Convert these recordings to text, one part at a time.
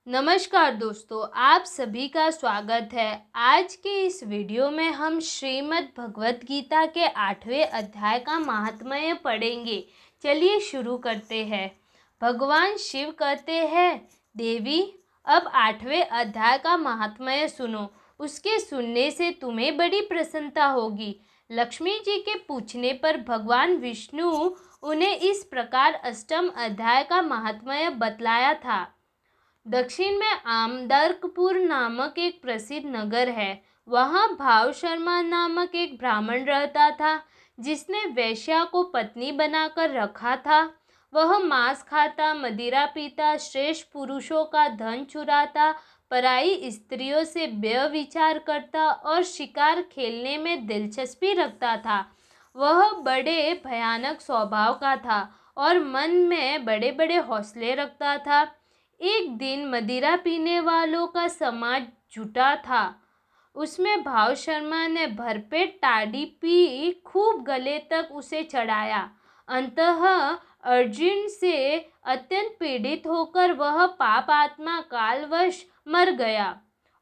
नमस्कार दोस्तों, आप सभी का स्वागत है। आज के इस वीडियो में हम श्रीमद् भगवत गीता के 8वें अध्याय का महात्म्य पढ़ेंगे। चलिए शुरू करते हैं। भगवान शिव कहते हैं, देवी अब 8वें अध्याय का महात्म्य सुनो। उसके सुनने से तुम्हें बड़ी प्रसन्नता होगी। लक्ष्मी जी के पूछने पर भगवान विष्णु उन्हें इस प्रकार अष्टम अध्याय का महात्म्य बतलाया था। दक्षिण में आमदर्कपुर नामक एक प्रसिद्ध नगर है। वहाँ भाव शर्मा नामक एक ब्राह्मण रहता था, जिसने वेश्या को पत्नी बनाकर रखा था। वह मांस खाता, मदिरा पीता, श्रेष्ठ पुरुषों का धन चुराता, पराई स्त्रियों से व्यभिचार करता और शिकार खेलने में दिलचस्पी रखता था। वह बड़े भयानक स्वभाव का था और मन में बड़े बड़े हौसले रखता था। एक दिन मदिरा पीने वालों का समाज जुटा था। उसमें भाव शर्मा ने भरपेट टाड़ी पी खूब गले तक उसे चढ़ाया। अंततः अर्जुन से अत्यंत पीड़ित होकर वह पाप आत्मा कालवश मर गया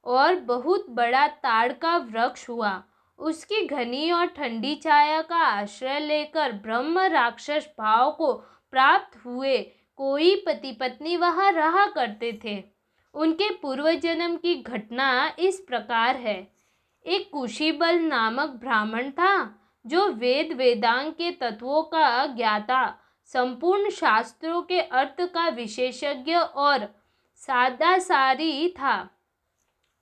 और बहुत बड़ा ताड़ का वृक्ष हुआ। उसकी घनी और ठंडी छाया का आश्रय लेकर ब्रह्म राक्षस भाव को प्राप्त हुए कोई पति पत्नी वहां रहा करते थे। उनके पूर्व जन्म की घटना इस प्रकार है। एक कुशीबल नामक ब्राह्मण था, जो वेद वेदांग के तत्वों का ज्ञाता, संपूर्ण शास्त्रों के अर्थ का विशेषज्ञ और सादासारी था।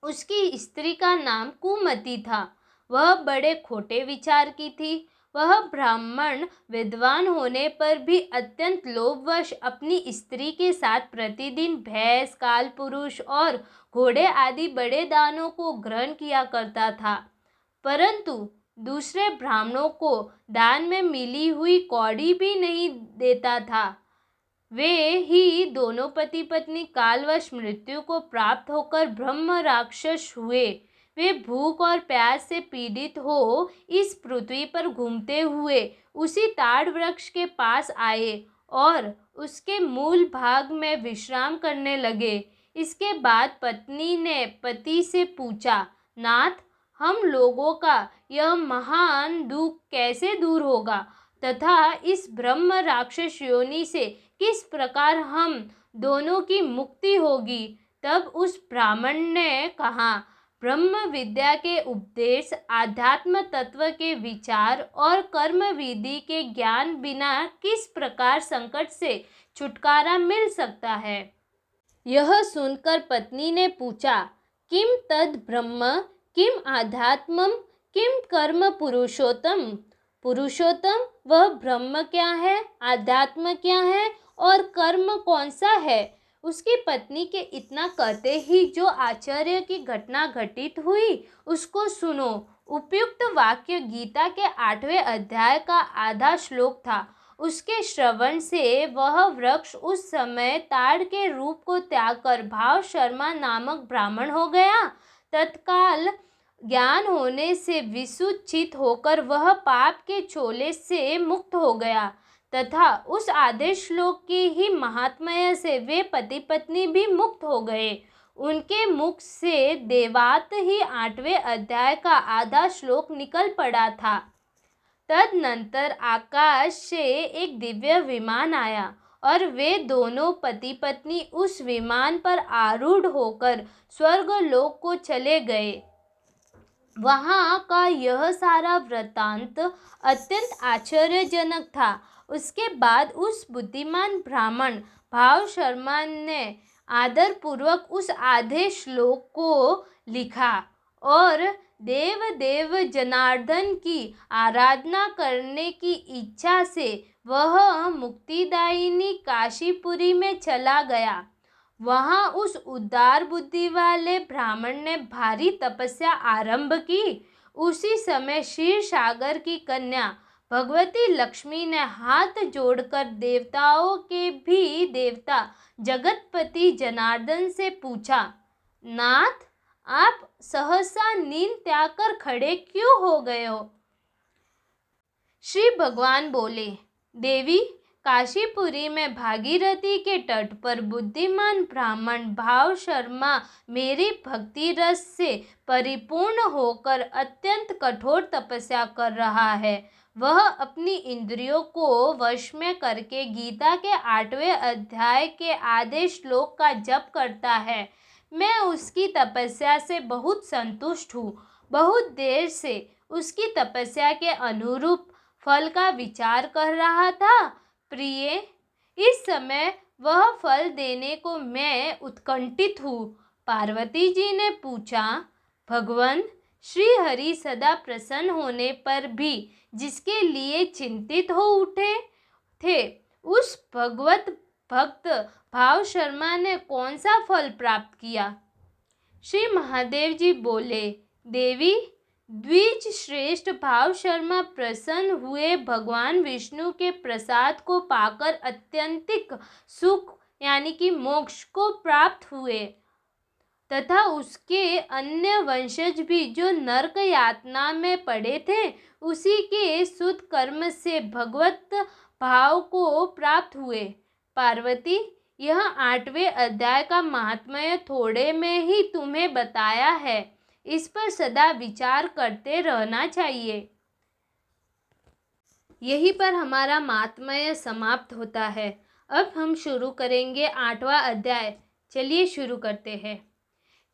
उसकी स्त्री का नाम कुमति था। वह बड़े खोटे विचार की थी। वह ब्राह्मण विद्वान होने पर भी अत्यंत लोभवश अपनी स्त्री के साथ प्रतिदिन भैंस, काल पुरुष और घोड़े आदि बड़े दानों को ग्रहण किया करता था, परंतु दूसरे ब्राह्मणों को दान में मिली हुई कौड़ी भी नहीं देता था। वे ही दोनों पति पत्नी कालवश मृत्यु को प्राप्त होकर ब्रह्म राक्षस हुए। वे भूख और प्यास से पीड़ित हो इस पृथ्वी पर घूमते हुए उसी ताड़ वृक्ष के पास आए और उसके मूल भाग में विश्राम करने लगे। इसके बाद पत्नी ने पति से पूछा, नाथ, हम लोगों का यह महान दुख कैसे दूर होगा तथा इस ब्रह्म राक्षस योनि से किस प्रकार हम दोनों की मुक्ति होगी? तब उस ब्राह्मण ने कहा, ब्रह्म विद्या के उपदेश, आध्यात्म तत्व के विचार और कर्म विधि के ज्ञान बिना किस प्रकार संकट से छुटकारा मिल सकता है? यह सुनकर पत्नी ने पूछा, किम तद ब्रह्म, किम आध्यात्मम, किम कर्म पुरुषोत्तम? पुरुषोत्तम वह ब्रह्म क्या है, आध्यात्म क्या है और कर्म कौन सा है? उसकी पत्नी के इतना कहते ही जो आश्चर्य की घटना घटित हुई उसको सुनो। उपयुक्त वाक्य गीता के 8वें अध्याय का आधा श्लोक था। उसके श्रवण से वह वृक्ष उस समय ताड़ के रूप को त्याग कर भाव शर्मा नामक ब्राह्मण हो गया। तत्काल ज्ञान होने से विशुद्ध चित्त होकर वह पाप के चोले से मुक्त हो गया तथा उस आधे श्लोक के ही महात्म्य से वे पति पत्नी भी मुक्त हो गए। उनके मुख से देवात ही 8वें अध्याय का आधा श्लोक निकल पड़ा था। तदनंतर आकाश से एक दिव्य विमान आया और वे दोनों पति पत्नी उस विमान पर आरूढ़ होकर स्वर्गलोक को चले गए। वहाँ का यह सारा वृत्तांत अत्यंत आश्चर्यजनक था। उसके बाद उस बुद्धिमान ब्राह्मण भाव शर्मा ने आदर पूर्वक उस आधे श्लोक को लिखा और देव देव जनार्दन की आराधना करने की इच्छा से वह मुक्तिदायिनी काशीपुरी में चला गया। वहाँ उस उदार बुद्धि वाले ब्राह्मण ने भारी तपस्या आरंभ की। उसी समय क्षीर सागर की कन्या भगवती लक्ष्मी ने हाथ जोड़कर देवताओं के भी देवता जगतपति जनार्दन से पूछा, नाथ, आप सहसा नींद त्याग कर खड़े क्यों हो गए हो? श्री भगवान बोले, देवी, काशीपुरी में भागीरथी के तट पर बुद्धिमान ब्राह्मण भाव शर्मा मेरी भक्ति रस से परिपूर्ण होकर अत्यंत कठोर तपस्या कर रहा है। वह अपनी इंद्रियों को वश में करके गीता के 8वें अध्याय के आधे श्लोक का जप करता है। मैं उसकी तपस्या से बहुत संतुष्ट हूँ। बहुत देर से उसकी तपस्या के अनुरूप फल का विचार कर रहा था। प्रिय, इस समय वह फल देने को मैं उत्कंठित हूँ। पार्वती जी ने पूछा, भगवान श्री हरि सदा प्रसन्न होने पर भी जिसके लिए चिंतित हो उठे थे, उस भगवत भक्त भाव शर्मा ने कौन सा फल प्राप्त किया? श्री महादेव जी बोले, देवी, द्विज श्रेष्ठ भाव शर्मा प्रसन्न हुए भगवान विष्णु के प्रसाद को पाकर अत्यंतिक सुख यानी कि मोक्ष को प्राप्त हुए तथा उसके अन्य वंशज भी जो नरक यातना में पड़े थे उसी के शुद्ध कर्म से भगवत भाव को प्राप्त हुए। पार्वती, यह 8वें अध्याय का महात्म्य थोड़े में ही तुम्हें बताया है। इस पर सदा विचार करते रहना चाहिए। यहीं पर हमारा महात्म्य समाप्त होता है। अब हम शुरू करेंगे 8वां अध्याय। चलिए शुरू करते हैं।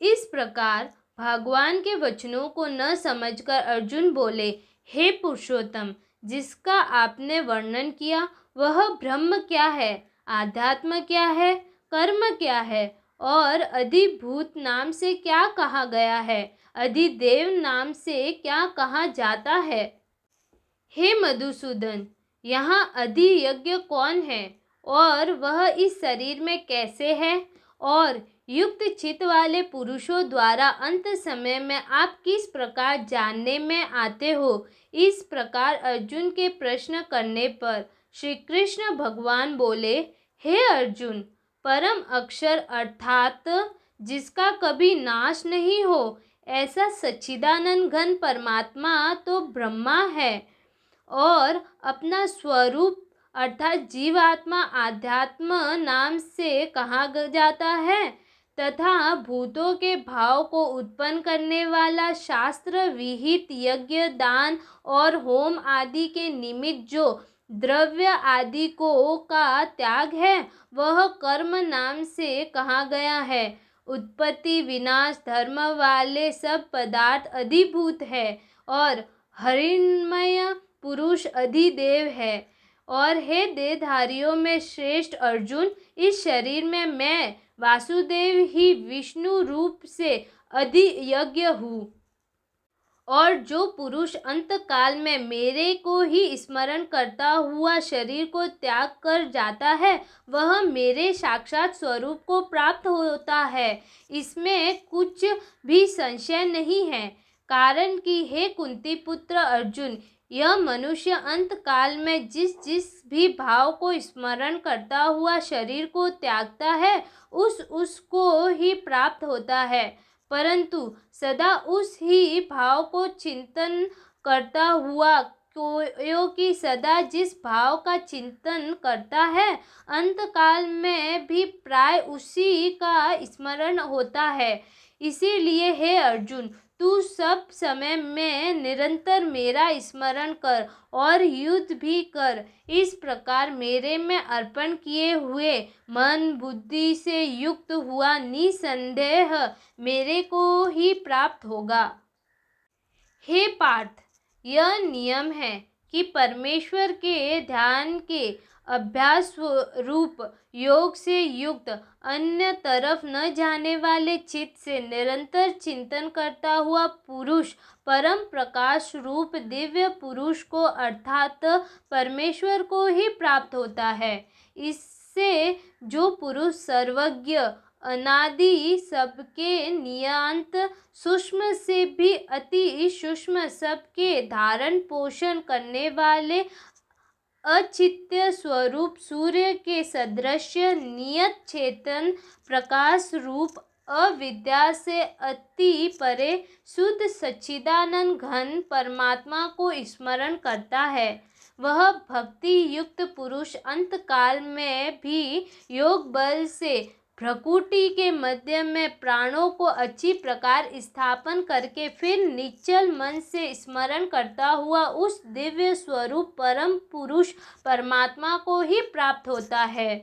इस प्रकार भगवान के वचनों को न समझकर अर्जुन बोले, हे पुरुषोत्तम, जिसका आपने वर्णन किया वह ब्रह्म क्या है, आध्यात्म क्या है, कर्म क्या है और अधिभूत नाम से क्या कहा गया है, अधिदेव नाम से क्या कहा जाता है? हे मधुसूदन, यहाँ अधियज्ञ कौन है और वह इस शरीर में कैसे है? और युक्त चित्त वाले पुरुषों द्वारा अंत समय में आप किस प्रकार जानने में आते हो? इस प्रकार अर्जुन के प्रश्न करने पर श्री कृष्ण भगवान बोले, हे अर्जुन, परम अक्षर अर्थात जिसका कभी नाश नहीं हो, ऐसा सच्चिदानंद घन परमात्मा तो ब्रह्मा है और अपना स्वरूप अर्थात जीवात्मा आध्यात्म नाम से कहा जाता है तथा भूतों के भाव को उत्पन्न करने वाला शास्त्र विहित यज्ञ, दान और होम आदि के निमित्त जो द्रव्य आदि को का त्याग है वह कर्म नाम से कहा गया है। उत्पत्ति विनाश धर्म वाले सब पदार्थ अधिभूत है और हरिणमय पुरुष अधिदेव है। और हे देहधारियों में श्रेष्ठ अर्जुन, इस शरीर में मैं वासुदेव ही विष्णु रूप से अधियज्ञ हूँ। और जो पुरुष अंत काल में मेरे को ही स्मरण करता हुआ शरीर को त्याग कर जाता है वह मेरे साक्षात स्वरूप को प्राप्त होता है, इसमें कुछ भी संशय नहीं है। कारण कि हे कुंती पुत्र अर्जुन, यह मनुष्य अंत काल में जिस जिस भी भाव को स्मरण करता हुआ शरीर को त्यागता है उसको ही प्राप्त होता है, परंतु सदा उस ही भाव को चिंतन करता हुआ क्योंकि सदा जिस भाव का चिंतन करता है अंत काल में भी प्राय उसी का स्मरण होता है। इसीलिए हे अर्जुन, तू सब समय में निरंतर मेरा स्मरण कर और युद्ध भी कर। इस प्रकार मेरे में अर्पण किए हुए मन बुद्धि से युक्त हुआ निसंदेह मेरे को ही प्राप्त होगा। हे पार्थ, यह नियम है कि परमेश्वर के ध्यान के अभ्यास रूप योग से युक्त अन्य तरफ न जाने वाले चित्त से निरंतर चिंतन करता हुआ पुरुष परम प्रकाश रूप दिव्य पुरुष को अर्थात परमेश्वर को ही प्राप्त होता है। इससे जो पुरुष सर्वज्ञ अनादि सबके नियंत सूक्ष्म से भी अति सूक्ष्म सबके धारण पोषण करने वाले अचित्य स्वरूप सूर्य के सदृश नियत चेतन प्रकाश रूप अविद्या से अति परे शुद्ध सच्चिदानंद घन परमात्मा को स्मरण करता है वह भक्ति युक्त पुरुष अंत काल में भी योग बल से भ्रकुटी के मध्य में प्राणों को अच्छी प्रकार स्थापन करके फिर निश्चल मन से स्मरण करता हुआ उस दिव्य स्वरूप परम पुरुष परमात्मा को ही प्राप्त होता है।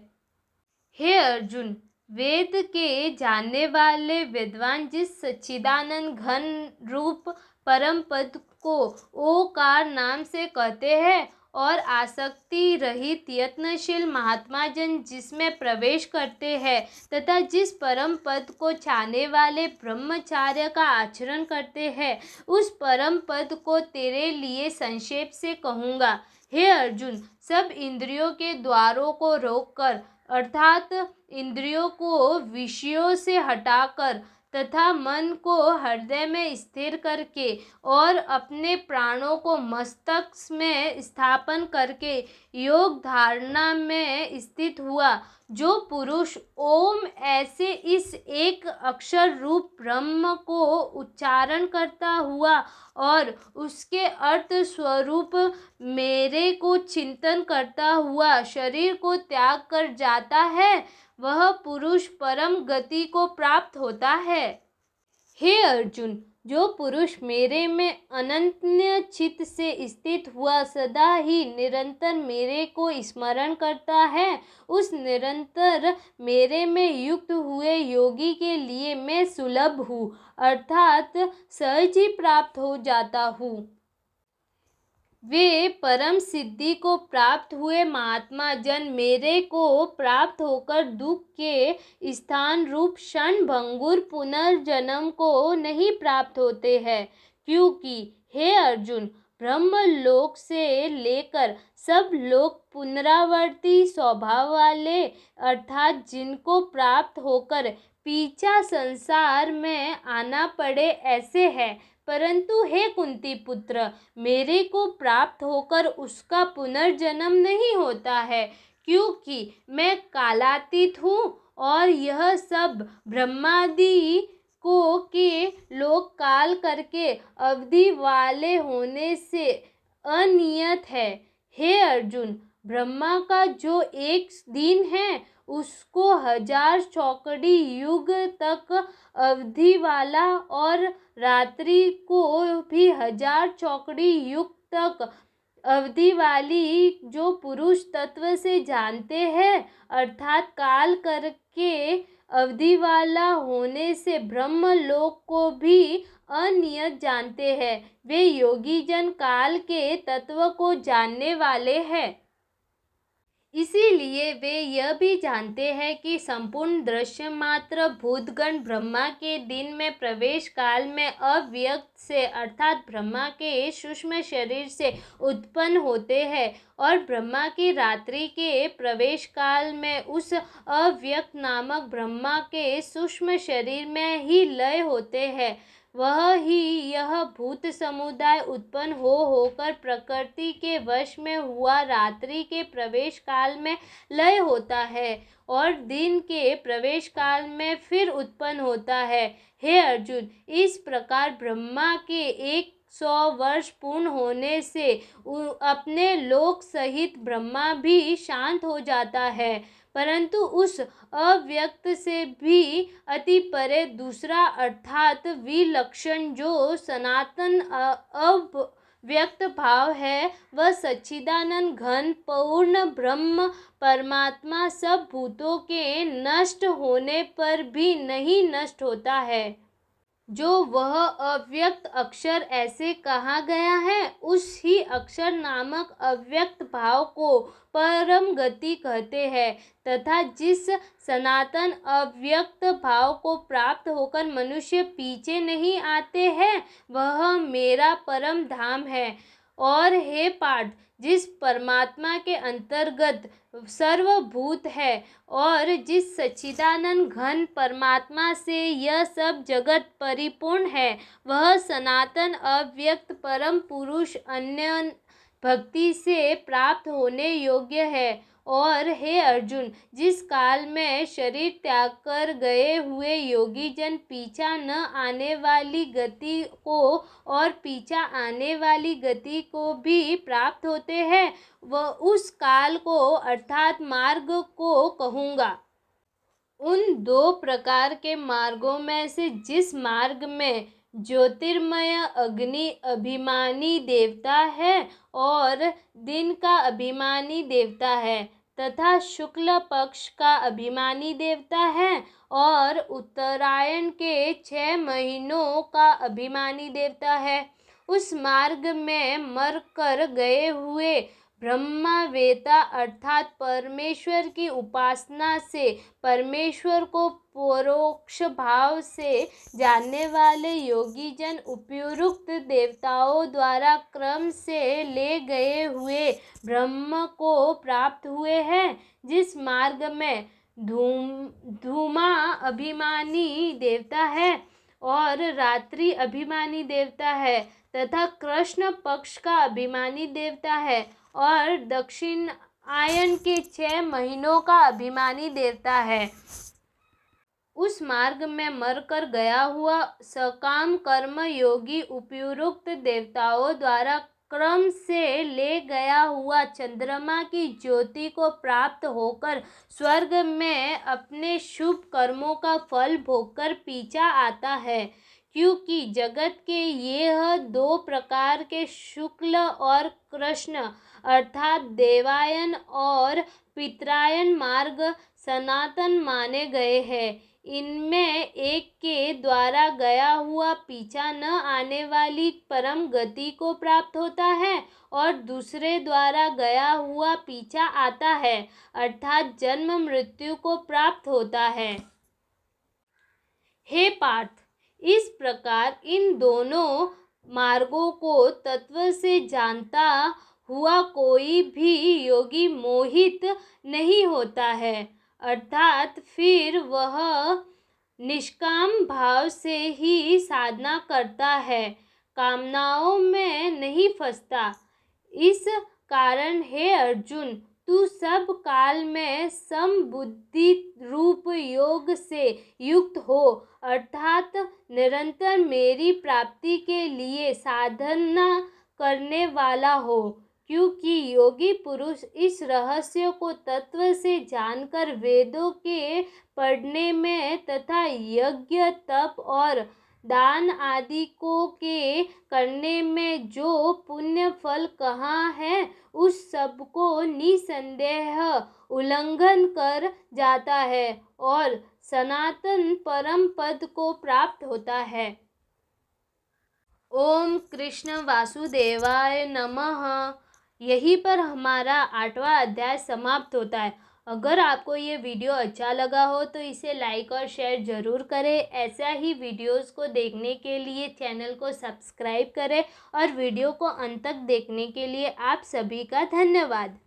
हे अर्जुन, वेद के जानने वाले विद्वान जिस सच्चिदानंद घन रूप परम पद को ओकार नाम से कहते हैं और आसक्ति रहित यत्नशील महात्मा जन जिसमें प्रवेश करते हैं तथा जिस परम पद को चाहने वाले ब्रह्मचार्य का आचरण करते हैं, उस परम पद को तेरे लिए संक्षेप से कहूँगा। हे अर्जुन, सब इंद्रियों के द्वारों को रोककर अर्थात इंद्रियों को विषयों से हटाकर तथा मन को हृदय में स्थिर करके और अपने प्राणों को मस्तक में स्थापन करके योग धारणा में स्थित हुआ जो पुरुष ओम ऐसे इस एक अक्षर रूप ब्रह्म को उच्चारण करता हुआ और उसके अर्थ स्वरूप मेरे को चिंतन करता हुआ शरीर को त्याग कर जाता है, वह पुरुष परम गति को प्राप्त होता है। हे अर्जुन, जो पुरुष मेरे में अनन्य चित्त से स्थित हुआ सदा ही निरंतर मेरे को स्मरण करता है, उस निरंतर मेरे में युक्त हुए योगी के लिए मैं सुलभ हूँ अर्थात सहज ही प्राप्त हो जाता हूँ। वे परम सिद्धि को प्राप्त हुए महात्मा जन मेरे को प्राप्त होकर दुख के स्थान रूप क्षण भंगुर पुनर्जन्म को नहीं प्राप्त होते हैं, क्योंकि हे अर्जुन, ब्रह्मलोक से लेकर सब लोग पुनरावर्ती स्वभाव वाले अर्थात जिनको प्राप्त होकर पीछा संसार में आना पड़े ऐसे हैं। परंतु हे कुंती पुत्र, मेरे को प्राप्त होकर उसका पुनर्जन्म नहीं होता है, क्योंकि मैं कालातीत हूँ और यह सब ब्रह्मादि को के लोग काल करके अवधि वाले होने से अनियत है। हे अर्जुन, ब्रह्मा का जो एक दिन है उसको 1000 चौकड़ी युग तक अवधि वाला और रात्रि को भी 1000 चौकड़ी युग तक अवधि वाली जो पुरुष तत्व से जानते हैं अर्थात काल करके अवधि वाला होने से ब्रह्मलोक को भी अनियत जानते हैं, वे योगी जन काल के तत्व को जानने वाले हैं। इसीलिए वे यह भी जानते हैं कि संपूर्ण दृश्य मात्र भूतगण ब्रह्मा के दिन में प्रवेश काल में अव्यक्त से अर्थात ब्रह्मा के सूक्ष्म शरीर से उत्पन्न होते हैं और ब्रह्मा की रात्रि के प्रवेश काल में उस अव्यक्त नामक ब्रह्मा के सूक्ष्म शरीर में ही लय होते हैं। वह ही यह भूत समुदाय उत्पन्न होकर प्रकृति के वश में हुआ रात्रि के प्रवेश काल में लय होता है और दिन के प्रवेश काल में फिर उत्पन्न होता है। हे अर्जुन, इस प्रकार ब्रह्मा के 100 वर्ष पूर्ण होने से अपने लोक सहित ब्रह्मा भी शांत हो जाता है, परंतु उस अव्यक्त से भी अति परे दूसरा अर्थात विलक्षण जो सनातन अव्यक्त भाव है, वह सच्चिदानंद घन पूर्ण ब्रह्म परमात्मा सब भूतों के नष्ट होने पर भी नहीं नष्ट होता है। जो वह अव्यक्त अक्षर ऐसे कहा गया है, उस ही अक्षर नामक अव्यक्त भाव को परम गति कहते हैं तथा जिस सनातन अव्यक्त भाव को प्राप्त होकर मनुष्य पीछे नहीं आते हैं, वह मेरा परम धाम है। और हे पार्थ, जिस परमात्मा के अंतर्गत सर्वभूत है और जिस सच्चिदानंद घन परमात्मा से यह सब जगत परिपूर्ण है, वह सनातन अव्यक्त परम पुरुष अन्य भक्ति से प्राप्त होने योग्य है और हे अर्जुन, जिस काल में शरीर त्याग कर गए हुए योगी जन पीछा न आने वाली गति को और पीछा आने वाली गति को भी प्राप्त होते हैं, वह उस काल को अर्थात मार्ग को कहूँगा। उन दो प्रकार के मार्गों में से जिस मार्ग में ज्योतिर्मय अग्नि अभिमानी देवता है और दिन का अभिमानी देवता है तथा शुक्ल पक्ष का अभिमानी देवता है और उत्तरायण के 6 महीनों का अभिमानी देवता है, उस मार्ग में मर कर गए हुए ब्रह्मवेता अर्थात परमेश्वर की उपासना से परमेश्वर को परोक्ष भाव से जानने वाले योगी जन उपयुक्त देवताओं द्वारा क्रम से ले गए हुए ब्रह्म को प्राप्त हुए हैं। जिस मार्ग में धूमा अभिमानी देवता है और रात्रि अभिमानी देवता है तथा कृष्ण पक्ष का अभिमानी देवता है और दक्षिण आयन के 6 महीनों का अभिमानी देवता है, उस मार्ग में मर कर गया हुआ सकाम कर्म योगी उपयुक्त देवताओं द्वारा क्रम से ले गया हुआ चंद्रमा की ज्योति को प्राप्त होकर स्वर्ग में अपने शुभ कर्मों का फल भोगकर पीछा आता है। क्योंकि जगत के यह 2 प्रकार के शुक्ल और कृष्ण अर्थात देवायन और पितरायन मार्ग सनातन माने गए हैं। इनमें एक के द्वारा गया हुआ पीछा न आने वाली परम गति को प्राप्त होता है और दूसरे द्वारा गया हुआ पीछा आता है अर्थात जन्म मृत्यु को प्राप्त होता है। हे पार्थ, इस प्रकार इन दोनों मार्गों को तत्व से जानता हुआ कोई भी योगी मोहित नहीं होता है अर्थात फिर वह निष्काम भाव से ही साधना करता है, कामनाओं में नहीं फंसता। इस कारण हे अर्जुन, तू सब काल में समबुद्धि रूप योग से युक्त हो अर्थात निरंतर मेरी प्राप्ति के लिए साधना करने वाला हो। क्योंकि योगी पुरुष इस रहस्य को तत्व से जानकर वेदों के पढ़ने में तथा यज्ञ तप और दान आदि को के करने में जो पुण्य फल कहाँ है उस सब को निसंदेह उल्लंघन कर जाता है और सनातन परम पद को प्राप्त होता है। ओम कृष्ण वासुदेवाय नमः। यहीं पर हमारा 8वां अध्याय समाप्त होता है। अगर आपको ये वीडियो अच्छा लगा हो तो इसे लाइक और शेयर ज़रूर करें। ऐसा ही वीडियोस को देखने के लिए चैनल को सब्सक्राइब करें और वीडियो को अंत तक देखने के लिए आप सभी का धन्यवाद।